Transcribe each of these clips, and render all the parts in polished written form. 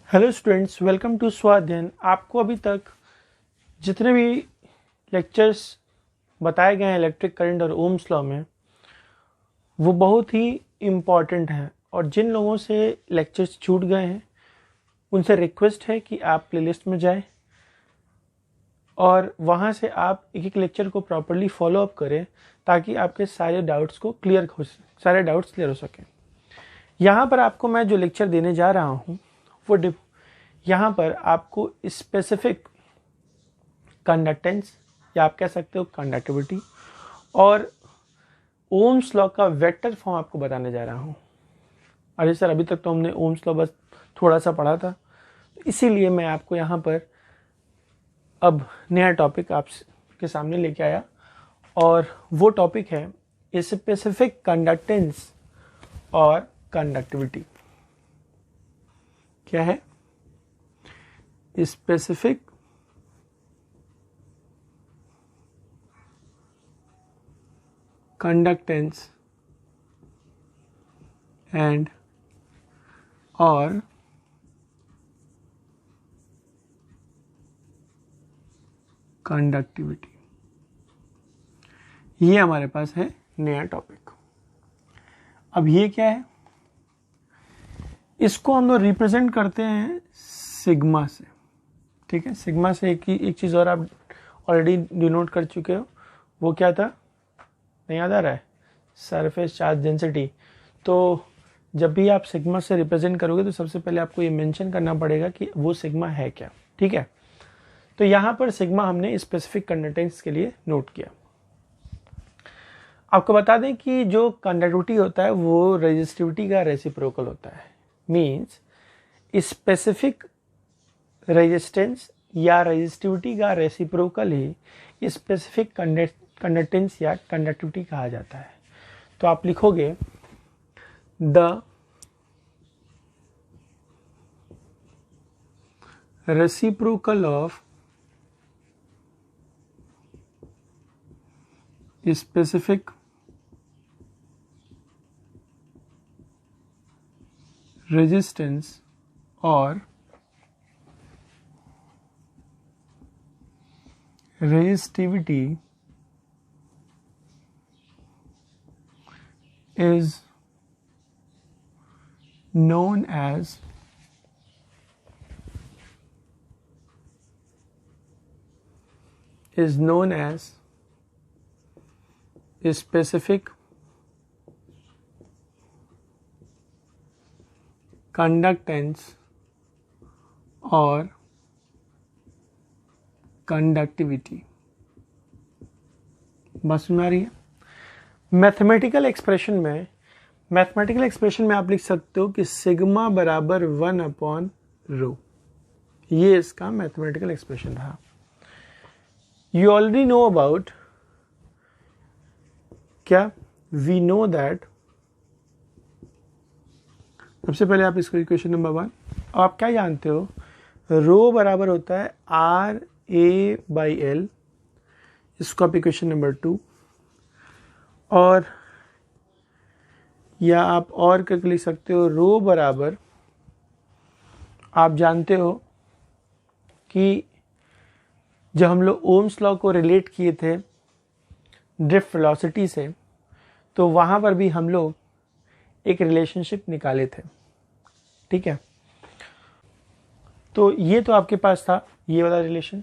Hello students, welcome to Swadhyayan. आपको अभी तक जितने भी लेक्चर्स बताए गए हैं इलेक्ट्रिक करंट और ओम्स लॉ में, वो बहुत ही इम्पॉर्टेंट हैं। और जिन लोगों से लेक्चर्स छूट गए हैं उनसे रिक्वेस्ट है कि आप प्लेलिस्ट में जाएं और वहाँ से आप एक एक लेक्चर को प्रॉपरली फॉलो अप करें ताकि आपके सारे डाउट्स क्लियर हो सकें। यहाँ पर आपको मैं जो लेक्चर देने जा रहा हूँ वो यहाँ पर आपको स्पेसिफिक कंडक्टेंस या आप कह सकते हो कंडक्टिविटी और ओम्स लॉ का वेक्टर फॉर्म आपको बताने जा रहा हूँ। अरे सर, अभी तक तो हमने ओम्स लॉ बस थोड़ा सा पढ़ा था, इसीलिए मैं आपको यहाँ पर अब नया टॉपिक आपके सामने लेके आया और वो टॉपिक है स्पेसिफिक कंडक्टेंस और कंडक्टिविटी। क्या है? स्पेसिफिक कंडक्टेंस एंड और कंडक्टिविटी, ये हमारे पास है नया टॉपिक। अब ये क्या है? इसको हम लोग रिप्रेजेंट करते हैं सिग्मा से। ठीक है, सिग्मा से एक चीज़ और आप ऑलरेडी डिनोट कर चुके हो, वो क्या था? नहीं याद आ रहा है? Surface charge density. तो जब भी आप सिग्मा से रिप्रेजेंट करोगे तो सबसे पहले आपको ये मेंशन करना पड़ेगा कि वो सिग्मा है क्या। ठीक है, तो यहाँ पर सिग्मा हमने स्पेसिफिक कंडक्टेंस के लिए नोट किया। आपको बता दें कि जो कंडक्टिविटी होता है वो रेजिस्टिविटी का रेसिप्रोकल होता है। मीन्स स्पेसिफिक रेजिस्टेंस या रेजिस्टिविटी का रेसिप्रोकल ही स्पेसिफिक कंडक्टेंस या कंडक्टिविटी कहा जाता है। तो आप लिखोगे the reciprocal of specific resistance और resistivity is known as specific conductance और कंडक्टिविटी। बस सुना रही है? मैथमेटिकल एक्सप्रेशन में आप लिख सकते हो कि सिग्मा बराबर 1/ρ। ये इसका मैथमेटिकल एक्सप्रेशन रहा। यू ऑलरेडी नो अबाउट क्या? We know that. सबसे पहले आप इसको इक्वेशन नंबर 1, आप क्या जानते हो? रो बराबर होता है RA/L। इसको आप इक्वेशन नंबर 2, और या आप और करके लिख सकते हो रो बराबर, आप जानते हो कि जब हम लोग ओम्स लॉ को रिलेट किए थे ड्रिफ्ट वेलोसिटी से, तो वहाँ पर भी हम लोग एक रिलेशनशिप निकाले थे। ठीक है, तो ये तो आपके पास था ये वाला रिलेशन।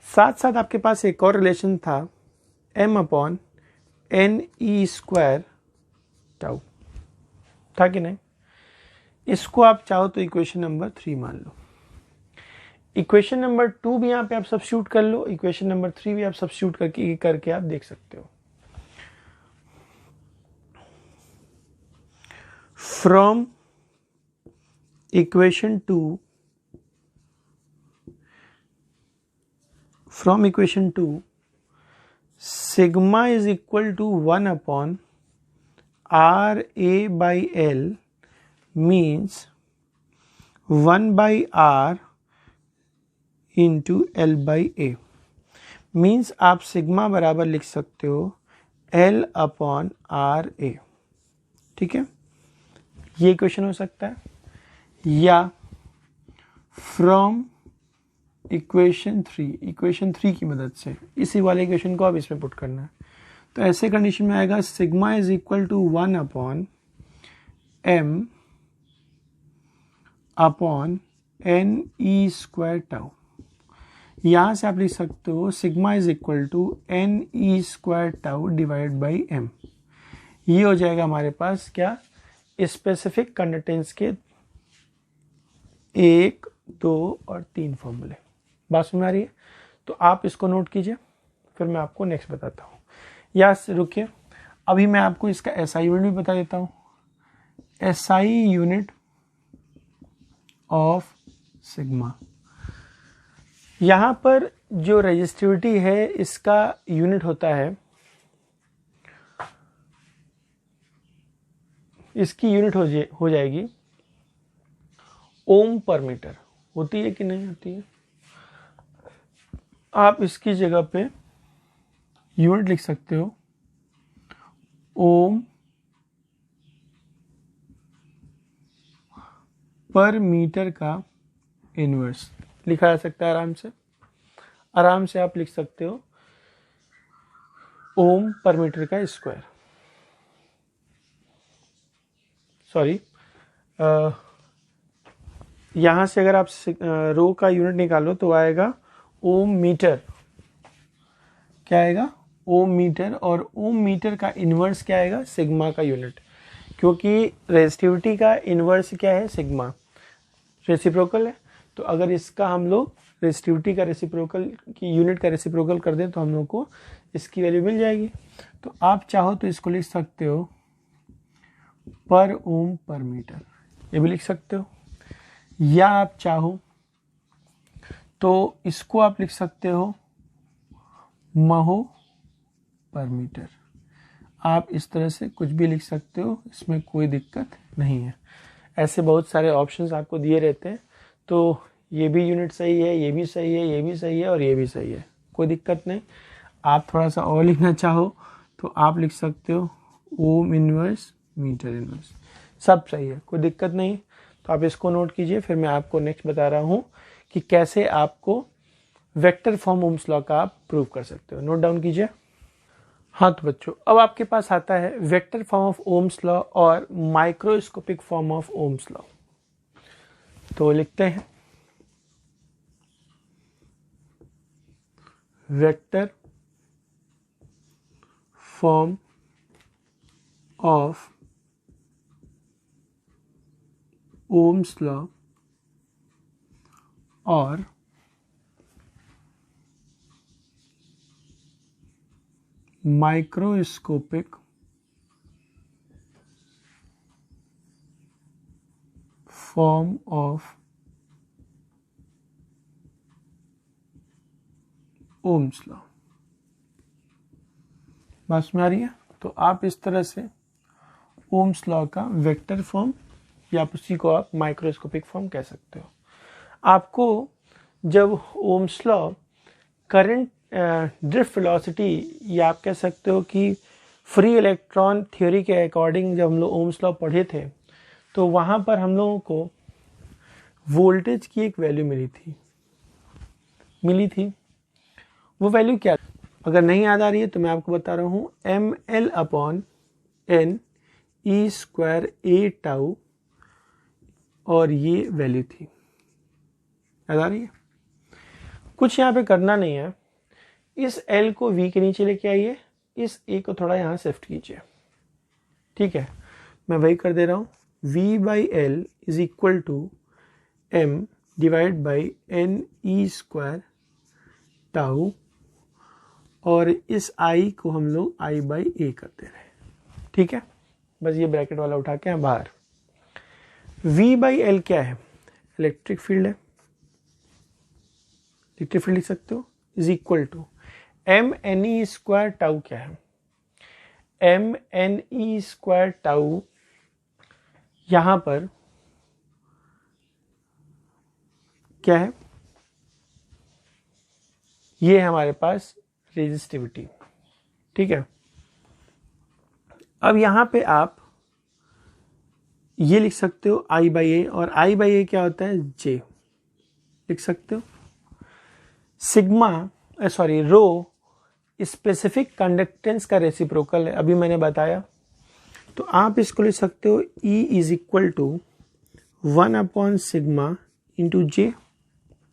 साथ साथ आपके पास एक और रिलेशन था m/ne² टाउ, था कि नहीं? इसको आप चाहो तो इक्वेशन नंबर 3 मान लो। इक्वेशन नंबर 2 भी यहाँ पे आप सब्स्टिट्यूट कर लो, इक्वेशन नंबर 3 भी आप सब्स्टिट्यूट करके आप देख सकते हो। From equation 2 sigma is equal to 1/RA/L means 1/R into L/A। Means आप सिग्मा बराबर लिख सकते हो L/RA। ठीक है, ये क्वेश्चन हो सकता है। या फ्रॉम इक्वेशन 3 की मदद से इसी वाले इक्वेशन को अब इसमें पुट करना है। तो ऐसे कंडीशन में आएगा sigma is equal to 1 upon m upon N E square tau. यहां से आप लिख सकते हो sigma is equal to N E square tau divide by M. ये हो जाएगा हमारे पास क्या, स्पेसिफिक कंडक्टेंस के 1, 2 और 3 फॉर्मूले। बात समझ में आ रही है? तो आप इसको नोट कीजिए, फिर मैं आपको नेक्स्ट बताता हूँ। या रुकिए, अभी मैं आपको इसका एसआई यूनिट भी बता देता हूँ। एसआई यूनिट ऑफ सिग्मा, यहाँ पर जो रेजिस्टिविटी है इसका यूनिट होता है, इसकी यूनिट हो जाएगी ओम पर मीटर। होती है कि नहीं होती है? आप इसकी जगह पे यूनिट लिख सकते हो ओम पर मीटर का इनवर्स। लिखा जा सकता है आराम से आप लिख सकते हो ओम पर मीटर का स्क्वायर। सॉरी, यहां से अगर आप रो का यूनिट निकालो तो आएगा ओम मीटर। क्या आएगा? ओम मीटर। और ओम मीटर का इनवर्स क्या आएगा? सिग्मा का यूनिट, क्योंकि रेजिस्टिविटी का इनवर्स क्या है? सिग्मा। रेसिप्रोकल है, तो अगर इसका हम लोग रेजिस्टिविटी का रेसिप्रोकल की यूनिट का रेसिप्रोकल कर दें तो हम लोग को इसकी वैल्यू मिल जाएगी। तो आप चाहो तो इसको लिख सकते हो पर ओम पर मीटर, ये भी लिख सकते हो। या आप चाहो तो इसको आप लिख सकते हो महो पर मीटर। आप इस तरह से कुछ भी लिख सकते हो, इसमें कोई दिक्कत नहीं है। ऐसे बहुत सारे ऑप्शंस आपको दिए रहते हैं, तो ये भी यूनिट सही है, ये भी सही है, ये भी सही है और ये भी सही है, कोई दिक्कत नहीं। आप थोड़ा सा और लिखना चाहो तो आप लिख सकते हो ओम इनवर्स मीटर इनवर्स, सब सही है, कोई दिक्कत नहीं। तो आप इसको नोट कीजिए, फिर मैं आपको नेक्स्ट बता रहा हूँ कि कैसे आपको वेक्टर फॉर्म ओम्स लॉ का आप प्रूव कर सकते हो। नोट डाउन कीजिए। हाँ तो बच्चों, अब आपके पास आता है vector form of Ohm's law और microscopic form of Ohm's law. तो लिखते हैं vector form of Ohm's law और microscopic form of Ohm's law. बात में आ रही है? तो आप इस तरह से ओम्स लॉ का वेक्टर फॉर्म या उसी को आप माइक्रोस्कोपिक फॉर्म कह सकते हो। आपको जब Ohm's law current drift velocity, या आप कह सकते हो कि फ्री इलेक्ट्रॉन थ्योरी के अकॉर्डिंग जब हम लोग ओम्स लॉ पढ़े थे, तो वहां पर हम लोगों को वोल्टेज की एक वैल्यू मिली थी। वो वैल्यू क्या? अगर नहीं याद आ रही है तो मैं आपको बता रहा हूँ, M L upon N E square A tau, और ये वैल्यू थी। याद आ रही है? कुछ यहाँ पे करना नहीं है, इस एल को वी के नीचे लेके आइए, इस ए को थोड़ा यहाँ शिफ्ट कीजिए। ठीक है, मैं वही कर दे रहा हूँ। v by L is equal to M divide by N E square tau, और इस i को हम लोग i बाई ए करते रहे। ठीक है, बस ये ब्रैकेट वाला उठा के बाहर। v बाई एल क्या है? इलेक्ट्रिक फील्ड है, इलेक्ट्रिक फील्ड लिख सकते हो, is equal to M N E square tau. क्या है? M N E square tau यहां पर क्या है? ये है हमारे पास रेजिस्टिविटी। ठीक है, अब यहां पे आप ये लिख सकते हो i बाई ए, और i बाई ए क्या होता है? j। लिख सकते हो। सिग्मा सॉरी रो स्पेसिफिक कंडक्टेंस का रेसिप्रोकल है, अभी मैंने बताया। तो आप इसको लिख सकते हो E इज इक्वल टू 1/सिग्मा इंटू जे,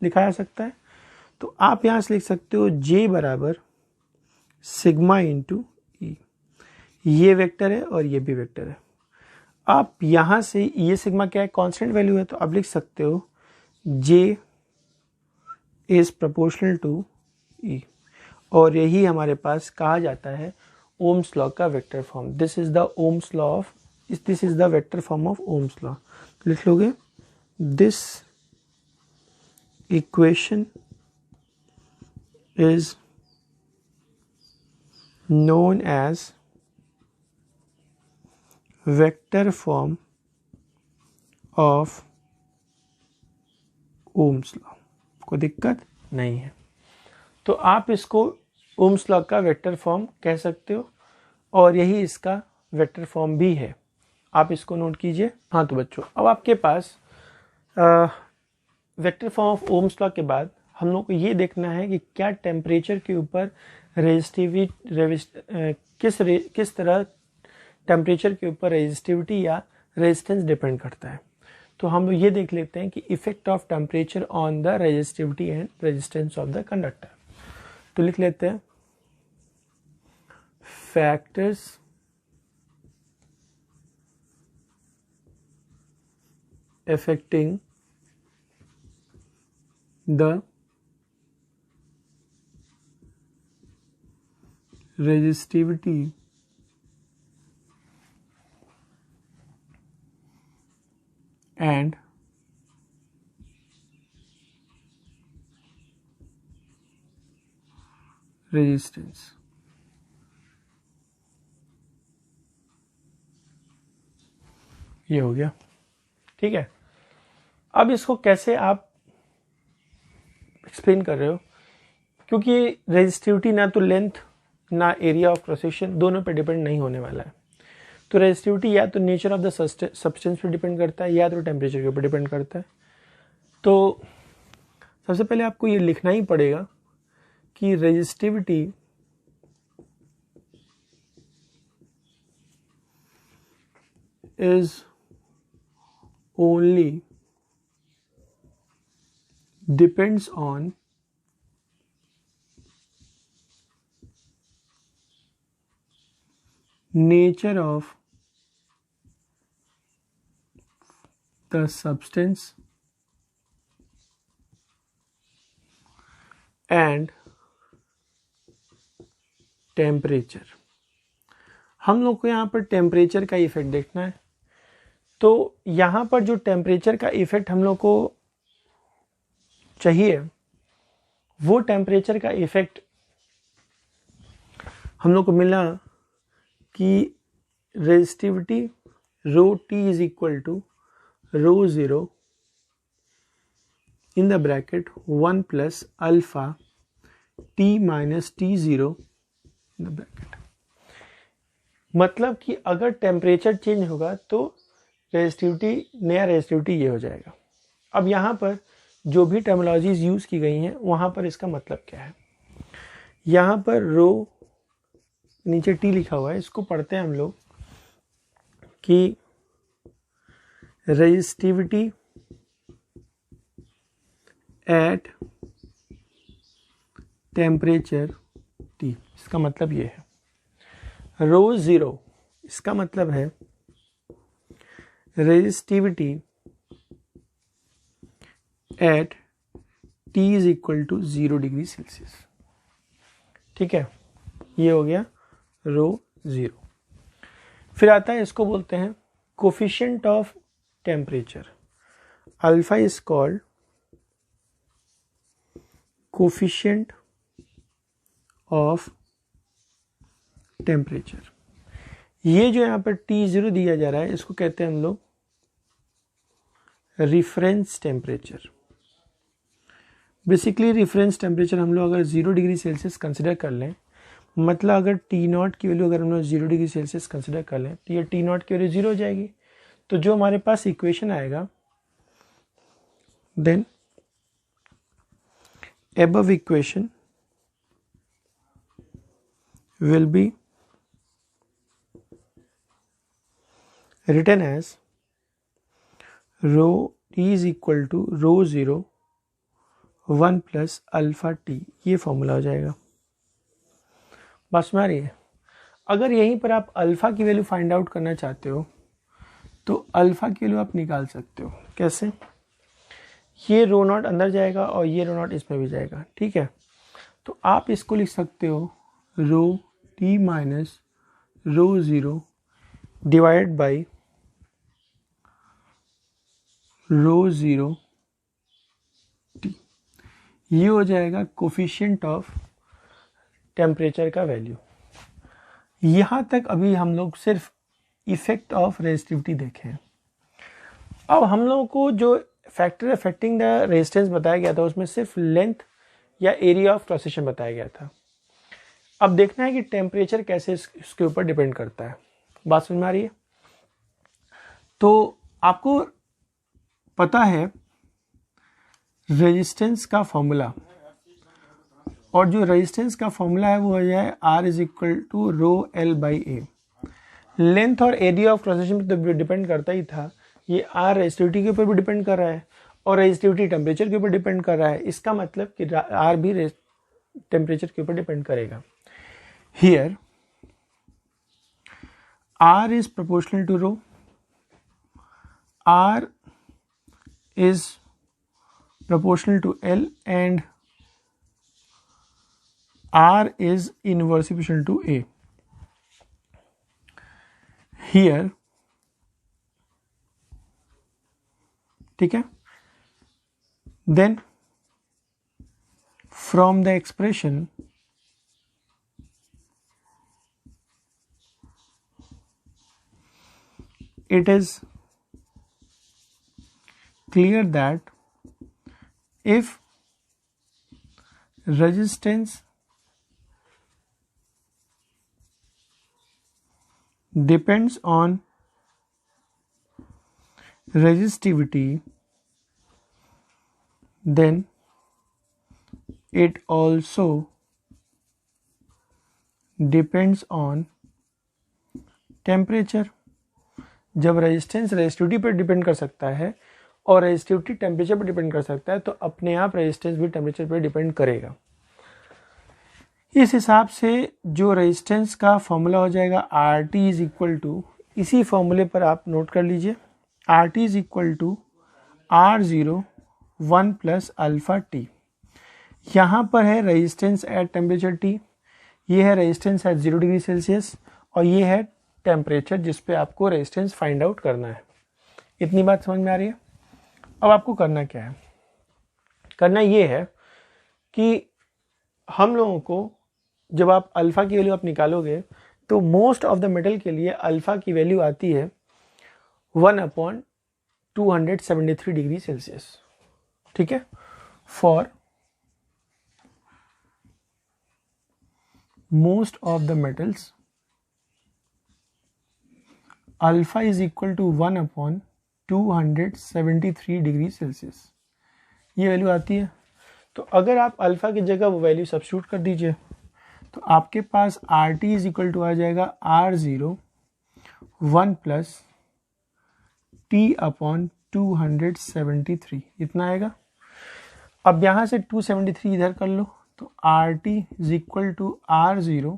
लिखा जा सकता है। तो आप यहां से लिख सकते हो J बराबर सिग्मा इंटू ई, ये वेक्टर है और ये भी वेक्टर है। आप यहां से ये सिग्मा क्या है, कांस्टेंट वैल्यू है, तो आप लिख सकते हो J इज प्रोपोर्शनल टू ई, और यही हमारे पास कहा जाता है ओम्स लॉ का vector form. This is the Ohm's law of, this is the vector form of Ohm's law. तो लिख लोगे this equation is known as vector form of Ohm's law। कोई दिक्कत नहीं है। तो आप इसको ओम्स लॉ का वेक्टर फॉर्म कह सकते हो, और यही इसका वेक्टर फॉर्म भी है, आप इसको नोट कीजिए। हाँ तो बच्चों, अब आपके पास vector form of Ohm's law के बाद हम लोग को ये देखना है कि क्या टेम्परेचर के ऊपर किस तरह टेम्परेचर के ऊपर रेजिस्टिविटी या रेजिस्टेंस डिपेंड करता है। तो हम लोग ये देख लेते हैं कि effect of temperature on the resistivity and resistance of the conductor. तो लिख लेते हैं factors affecting the resistivity and resistance। ये हो गया, ठीक है। अब इसको कैसे आप एक्सप्लेन कर रहे हो, क्योंकि रेजिस्टिविटी ना तो लेंथ ना एरिया ऑफ क्रॉस सेक्शन दोनों पे डिपेंड नहीं होने वाला है। तो रेजिस्टिविटी या तो नेचर ऑफ द सब्सटेंस पे डिपेंड करता है या तो टेम्परेचर के ऊपर डिपेंड करता है। तो सबसे पहले आपको ये लिखना ही पड़ेगा कि resistivity is only depends on nature of the substance and temperature। हम लोग को यहाँ पर टेम्परेचर का इफेक्ट देखना है। तो यहाँ पर जो टेम्परेचर का इफेक्ट हम लोग को चाहिए, वो टेम्परेचर का इफेक्ट हम लोग को मिला कि resistivity rho T is equal to rho zero in the bracket 1 plus alpha T minus T zero in the bracket. मतलब कि अगर टेम्परेचर चेंज होगा तो रेजिस्टिविटी, नया रेजिस्टिविटी ये हो जाएगा। अब यहाँ पर जो भी टर्मिनोलॉजीज यूज की गई हैं वहां पर इसका मतलब क्या है। यहाँ पर रो नीचे टी लिखा हुआ है, इसको पढ़ते हैं हम लोग कि रेजिस्टिविटी एट टेम्परेचर टी, इसका मतलब ये है। रो ज़ीरो, इसका मतलब है resistivity at T is equal to 0 degree Celsius. ठीक है, ये हो गया रो ज़ीरो। फिर आता है, इसको बोलते हैं coefficient of temperature. Alpha is called coefficient of temperature. ये जो यहाँ पर T0 दिया जा रहा है इसको कहते हैं हम लोग reference temperature. Basically reference temperature हम लोग अगर 0 डिग्री सेल्सियस कंसिडर कर लें, मतलब अगर T0 की वैल्यू अगर हम लोग 0 डिग्री सेल्सियस कंसिडर कर लें तो ये T0 की वैल्यू 0 हो जाएगी। तो जो हमारे पास इक्वेशन आएगा, then above equation will be written as rho t is equal to rho 0 1 plus alpha T, ये फॉर्मूला हो जाएगा। बस में आ रही है। अगर यहीं पर आप अल्फा की वैल्यू फाइंड आउट करना चाहते हो तो अल्फा की वैल्यू आप निकाल सकते हो। कैसे? ये रो नॉट अंदर जाएगा और ये रो नॉट इसमें भी जाएगा, ठीक है। तो आप इसको लिख सकते हो rho T minus rho 0 divide by rho 0 T. ये हो जाएगा कोफिशिएंट ऑफ टेम्परेचर का वैल्यू। यहाँ तक अभी हम लोग सिर्फ इफेक्ट ऑफ रेजिस्टिविटी देखें। अब हम लोगों को जो फैक्टर अफेक्टिंग द रेजिस्टेंस बताया गया था उसमें सिर्फ लेंथ या एरिया ऑफ क्रॉस सेक्शन बताया गया था। अब देखना है कि टेम्परेचर कैसे इसके ऊपर डिपेंड करता है। बात समझ में आ रही है? तो आपको पता है रेजिस्टेंस का फॉर्मूला, और जो रेजिस्टेंस का फॉर्मूला है वो हो जाए R is equal to rho L by A. Length और एरिया ऑफ क्रॉस सेक्शन पे तो डिपेंड करता ही था, ये R रेजिस्टिविटी के ऊपर भी डिपेंड कर रहा है और रेजिस्टिविटी टेम्परेचर के ऊपर डिपेंड कर रहा है। इसका मतलब कि R भी टेम्परेचर के ऊपर डिपेंड करेगा। Here R is proportional to rho, R is proportional to L and R is inverse proportional to A. Here, ठीक है, then from the expression it is clear that if resistance depends on resistivity, then it also depends on temperature। जब resistance resistivity पर depend कर सकता है और resistivity temperature पर depend कर सकता है तो अपने आप रेजिस्टेंस भी टेम्परेचर पर डिपेंड करेगा। इस हिसाब से जो रेजिस्टेंस का फॉर्मूला हो जाएगा R T is equal to, इसी फॉर्मूले पर आप नोट कर लीजिए, R T is equal to R0 1 plus alpha T. यहाँ पर है रेजिस्टेंस एट टेम्परेचर टी, ये है रेजिस्टेंस एट 0 डिग्री सेल्सियस और ये है टेम्परेचर जिस पे आपको रेजिस्टेंस फाइंड आउट करना है। इतनी बात समझ में आ रही है? अब आपको करना क्या है? करना ये है कि हम लोगों को जब आप अल्फा की वैल्यू आप निकालोगे तो मोस्ट ऑफ द मेटल के लिए अल्फा की वैल्यू आती है 1/273 डिग्री सेल्सियस, ठीक है। For most of the metals alpha is equal to 1/273 degree Celsius, ये वैल्यू आती है। तो अगर आप अल्फा की जगह वो वैल्यू सब्स्टिट्यूट कर दीजिए तो आपके पास R T is equal to आ जाएगा R0 1 प्लस टी अपॉन 273, इतना आएगा। अब यहाँ से 273 इधर कर लो तो R T is equal to R0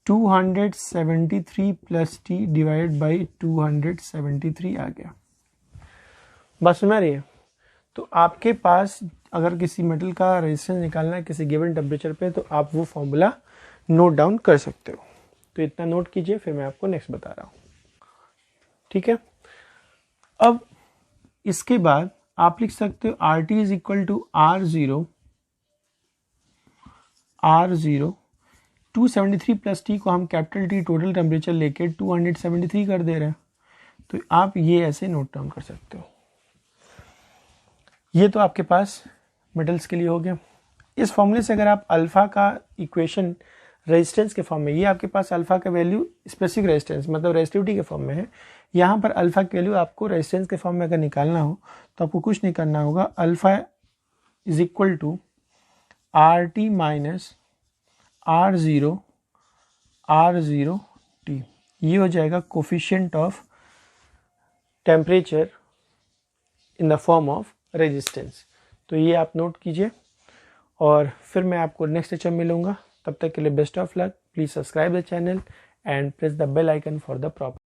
273 plus T divide by 273 आ गया। बस समझ रही है? तो आपके पास अगर किसी मेटल का रेजिस्टेंस निकालना है किसी गिवन टेम्परेचर पे तो आप वो फॉर्मूला नोट डाउन कर सकते हो। तो इतना नोट कीजिए, फिर मैं आपको नेक्स्ट बता रहा हूँ, ठीक है। अब इसके बाद आप लिख सकते हो R T is equal to R0 273 plus T को हम कैपिटल टी टोटल टेम्परेचर लेके 273 कर दे रहे हैं, तो आप ये ऐसे नोट डाउन कर सकते हो। ये तो आपके पास मेटल्स के लिए हो गया। इस फॉर्मूले से अगर आप अल्फा का इक्वेशन रेजिस्टेंस के फॉर्म में, ये आपके पास अल्फा का वैल्यू स्पेसिफिक रेजिस्टेंस मतलब रेजिस्टिविटी के फॉर्म में है, यहाँ पर अल्फा की वैल्यू आपको रेजिस्टेंस के फॉर्म में अगर निकालना हो तो आपको कुछ नहीं करना होगा, alpha is equal to RT minus R0 T, ये हो जाएगा coefficient of temperature in the form of resistance. तो ये आप नोट कीजिए और फिर मैं आपको नेक्स्ट लेक्चर में मिलूंगा। तब तक के लिए best of luck. Please subscribe the channel and press the bell icon for the proper